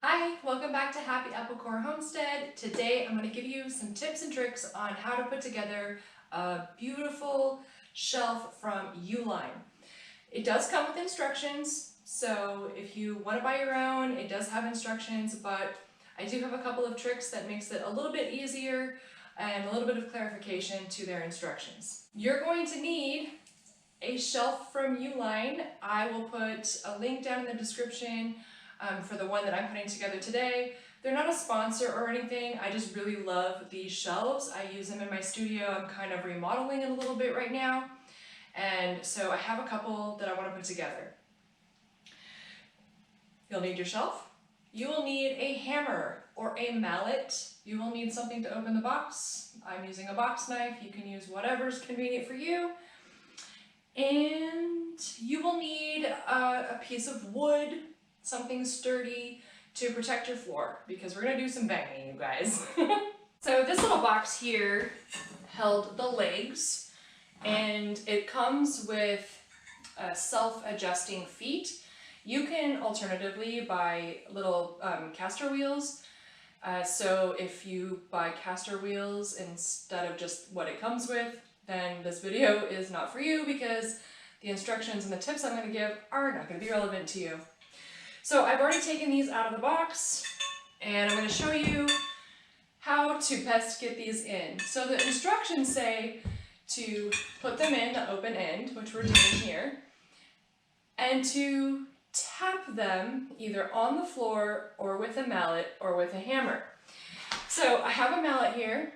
Hi, welcome back to Happy Apple Core Homestead. Today I'm going to give you some tips and tricks on how to put together a beautiful shelf from Uline. It does come with instructions, so if you want to buy your own, it does have instructions, but I do have a couple of tricks that makes it a little bit easier and a little bit of clarification to their instructions. You're going to need a shelf from Uline. I will put a link down in the description for the one that I'm putting together today. They're not a sponsor or anything, I just really love these shelves. I use them in my studio. I'm kind of remodeling it a little bit right now, and so I have a couple that I want to put together. You'll need your shelf. You will need a hammer or a mallet. You will need something to open the box. I'm using a box knife. You can use whatever's convenient for you. And you will need a piece of wood, something sturdy to protect your floor, because we're gonna do some banging, you guys. So this little box here held the legs, and it comes with self-adjusting feet. You can alternatively buy little caster wheels. So if you buy caster wheels instead of just what it comes with, then this video is not for you, because the instructions and the tips I'm going to give are not going to be relevant to you. So I've already taken these out of the box, and I'm going to show you how to best get these in. So the instructions say to put them in the open end, which we're doing here, and to tap them either on the floor or with a mallet or with a hammer. So I have a mallet here.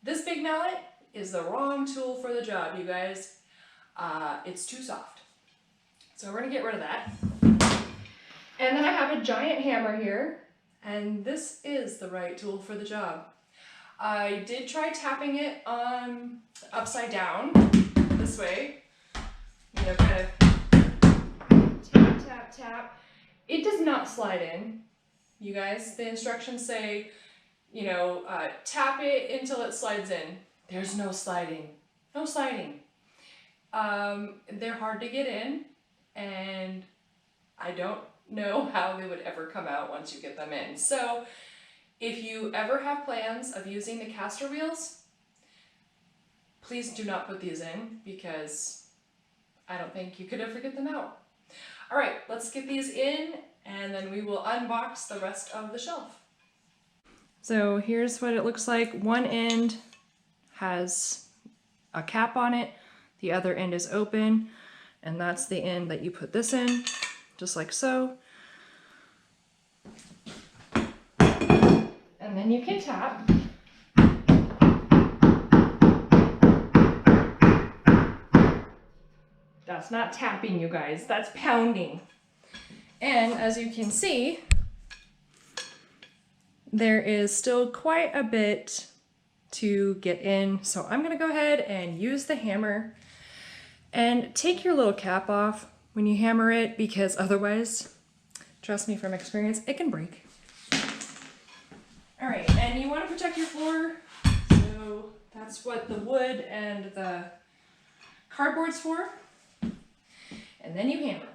This big mallet is the wrong tool for the job, you guys. It's too soft. So we're going to get rid of that. And then I have a giant hammer here, and this is the right tool for the job. I did try tapping it on upside down, this way, you know, kind of tap, tap, tap. It does not slide in, you guys. The instructions say, you know, tap it until it slides in. There's no sliding, no sliding. They're hard to get in, and I don't know how they would ever come out once you get them in. So if you ever have plans of using the caster wheels, please do not put these in, because I don't think you could ever get them out. All right, let's get these in, and then we will unbox the rest of the shelf. So here's what it looks like. One end has a cap on it, the other end is open, and that's the end that you put this in, just like so. And then you can tap. That's not tapping, you guys, that's pounding. And as you can see, there is still quite a bit to get in. So I'm gonna go ahead and use the hammer, and take your little cap off when you hammer it, because otherwise, trust me from experience, it can break. All right, and you want to protect your floor, so that's what the wood and the cardboard's for. And then you hammer.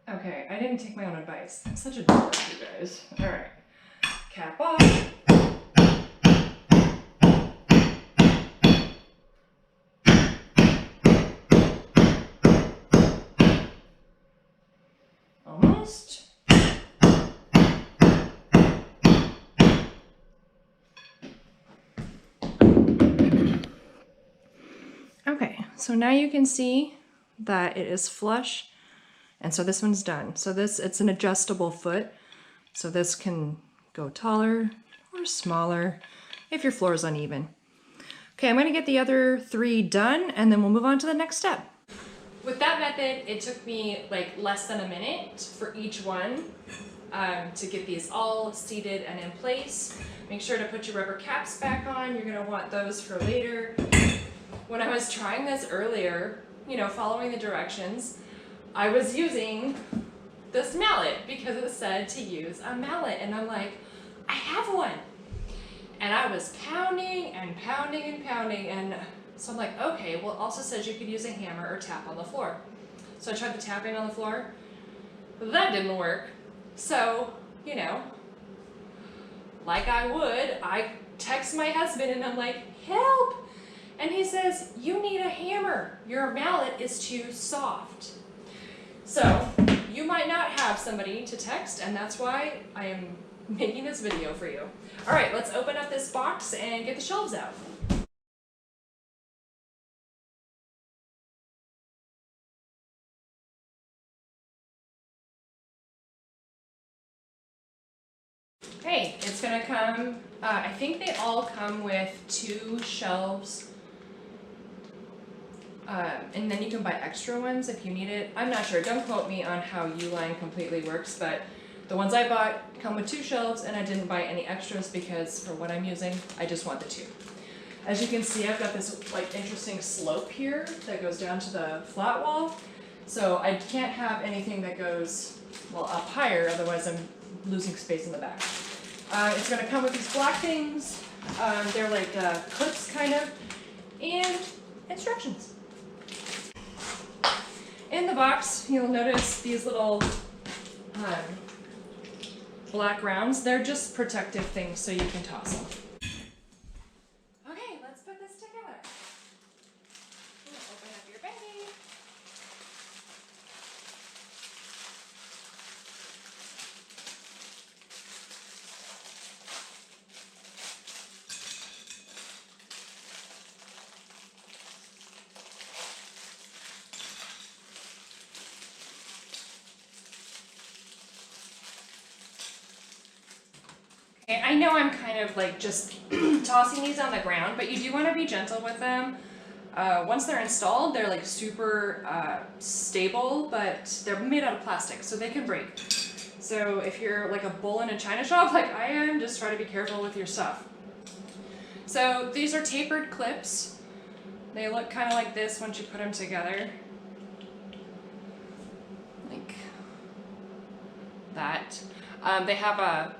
Okay, I didn't take my own advice. I'm such a dork, you guys. All right, cap off. Almost. Okay, so now you can see that it is flush, and so this one's done. So it's an adjustable foot, so this can go taller or smaller if your floor is uneven. Okay, I'm gonna get the other three done, and then we'll move on to the next step. With that method, it took me like less than a minute for each one to get these all seated and in place. Make sure to put your rubber caps back on. You're gonna want those for later. When I was trying this earlier, you know, following the directions, I was using this mallet because it said to use a mallet, and I'm like, I have one. And I was pounding and pounding and pounding, and So I'm like, okay, well, it also says you could use a hammer or tap on the floor. So I tried the tapping on the floor, but that didn't work. So, you know, like I would, I text my husband and I'm like, help! And he says, you need a hammer. Your mallet is too soft. So you might not have somebody to text, and that's why I am making this video for you. All right, let's open up this box and get the shelves out. Okay, it's gonna come, I think they all come with 2 shelves. And then you can buy extra ones if you need it. I'm not sure, don't quote me on how Uline completely works, but the ones I bought come with 2 shelves and I didn't buy any extras because for what I'm using, I just want the 2. As you can see, I've got this like interesting slope here that goes down to the flat wall. So I can't have anything that goes, well, up higher, otherwise I'm losing space in the back. It's gonna come with these black things. They're like clips kind of, and instructions. In the box, you'll notice these little black rounds. They're just protective things so you can toss them. Okay, let's put this together. Open up your baggie. I know I'm kind of like just tossing these on the ground, but you do want to be gentle with them. Once they're installed, they're like super stable, but they're made out of plastic, so they can break. So if you're like a bull in a china shop like I am, just try to be careful with your stuff. So these are tapered clips. They look kind of like this once you put them together. Like that. They have a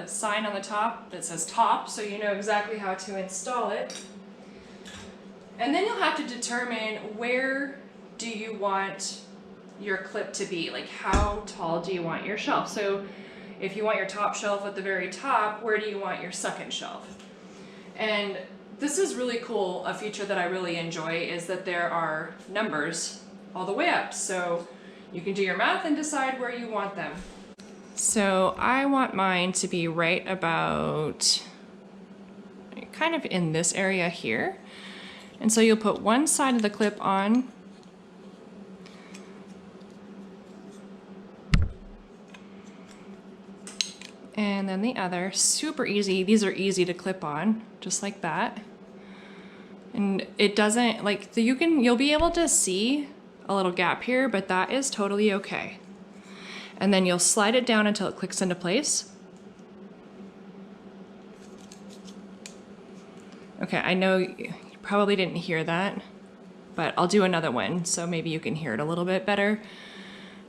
sign on the top that says top, so you know exactly how to install it. And then you'll have to determine where do you want your clip to be, like how tall do you want your shelf. So if you want your top shelf at the very top, where do you want your second shelf? And this is really cool. A feature that I really enjoy is that there are numbers all the way up, so you can do your math and decide where you want them. So I want mine to be right about kind of in this area here. And so you'll put one side of the clip on. And then the other, super easy. These are easy to clip on, just like that. And it doesn't, like, you'll be able to see a little gap here, but that is totally okay. And then you'll slide it down until it clicks into place. Okay, I know you probably didn't hear that, but I'll do another one so maybe you can hear it a little bit better.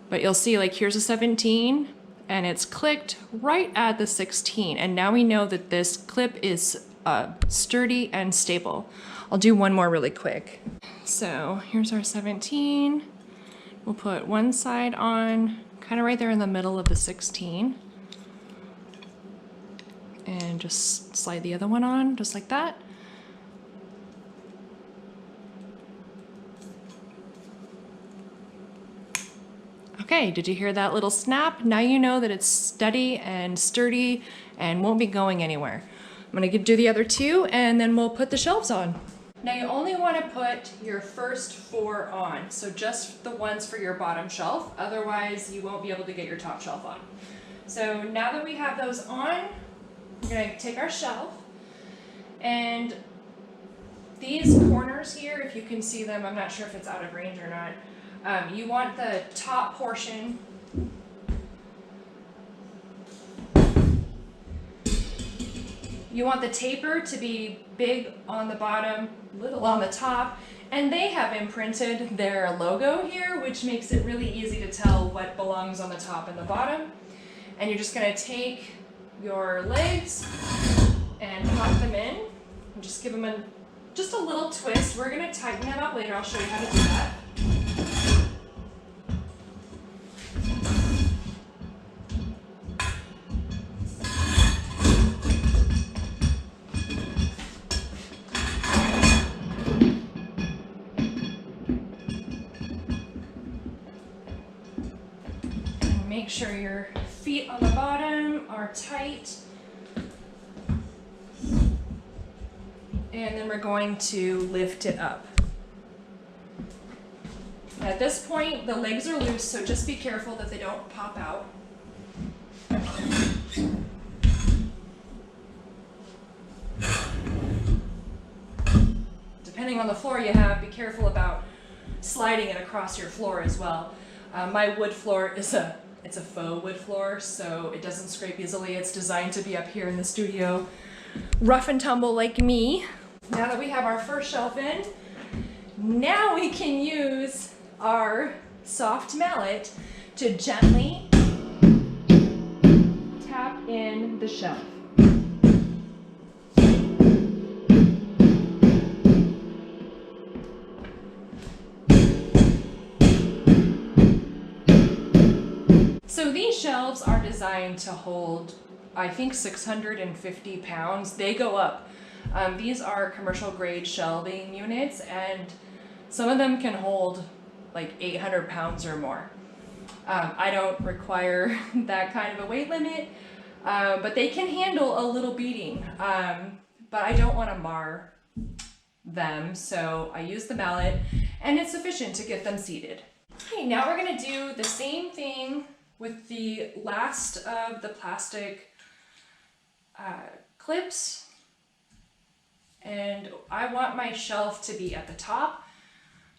But you'll see, like, here's a 17 and it's clicked right at the 16. And now we know that this clip is sturdy and stable. I'll do one more really quick. So here's our 17. We'll put one side on, kind of right there in the middle of the 16. And just slide the other one on, just like that. Okay, did you hear that little snap? Now you know that it's steady and sturdy and won't be going anywhere. I'm gonna do the other 2 and then we'll put the shelves on. Now you only want to put your first 4 on, so just the ones for your bottom shelf, otherwise you won't be able to get your top shelf on. So now that we have those on, we're going to take our shelf, and these corners here, if you can see them, I'm not sure if it's out of range or not, you want the top portion you want the taper to be big on the bottom, little on the top, and they have imprinted their logo here, which makes it really easy to tell what belongs on the top and the bottom. And you're just going to take your legs and pop them in and just give them a just a little twist. We're gonna tighten that up later. I'll show you how to do that. And make sure your feet on the bottom are tight. And then we're going to lift it up. At this point, the legs are loose, so just be careful that they don't pop out. Depending on the floor you have, be careful about sliding it across your floor as well. My wood floor is it's a faux wood floor, so it doesn't scrape easily. It's designed to be up here in the studio, rough and tumble like me. Now that we have our first shelf in, now we can use our soft mallet to gently tap in the shelf. So these shelves are designed to hold, I think, 650 pounds. They go up. These are commercial grade shelving units, and some of them can hold like 800 pounds or more. I don't require that kind of a weight limit, but they can handle a little beating. But I don't want to mar them, so I use the mallet, and it's sufficient to get them seated. Okay, now we're going to do the same thing with the last of the plastic clips. And I want my shelf to be at the top,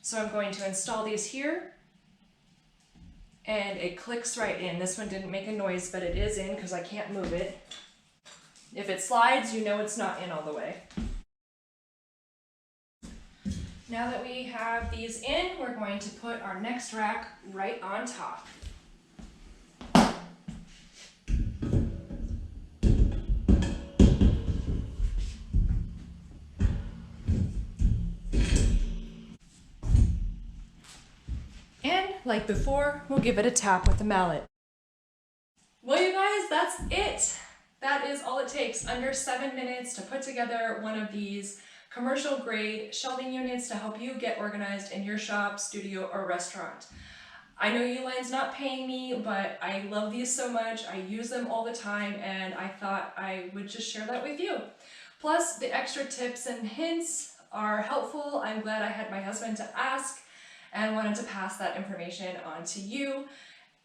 so I'm going to install these here, and it clicks right in. This one didn't make a noise, but it is in because I can't move it. If it slides, you know it's not in all the way. Now that we have these in, we're going to put our next rack right on top. And like before, we'll give it a tap with the mallet. Well, you guys, that's it. That is all it takes, under 7 minutes, to put together one of these commercial grade shelving units to help you get organized in your shop, studio, or restaurant. I know Uline's not paying me, but I love these so much. I use them all the time, and I thought I would just share that with you. Plus, the extra tips and hints are helpful. I'm glad I had my husband to ask and wanted to pass that information on to you.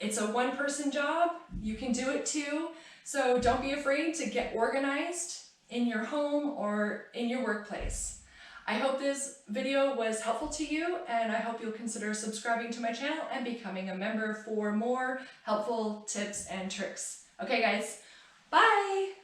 It's a one-person job. You can do it too. So don't be afraid to get organized in your home or in your workplace. I hope this video was helpful to you, and I hope you'll consider subscribing to my channel and becoming a member for more helpful tips and tricks. Okay guys, bye!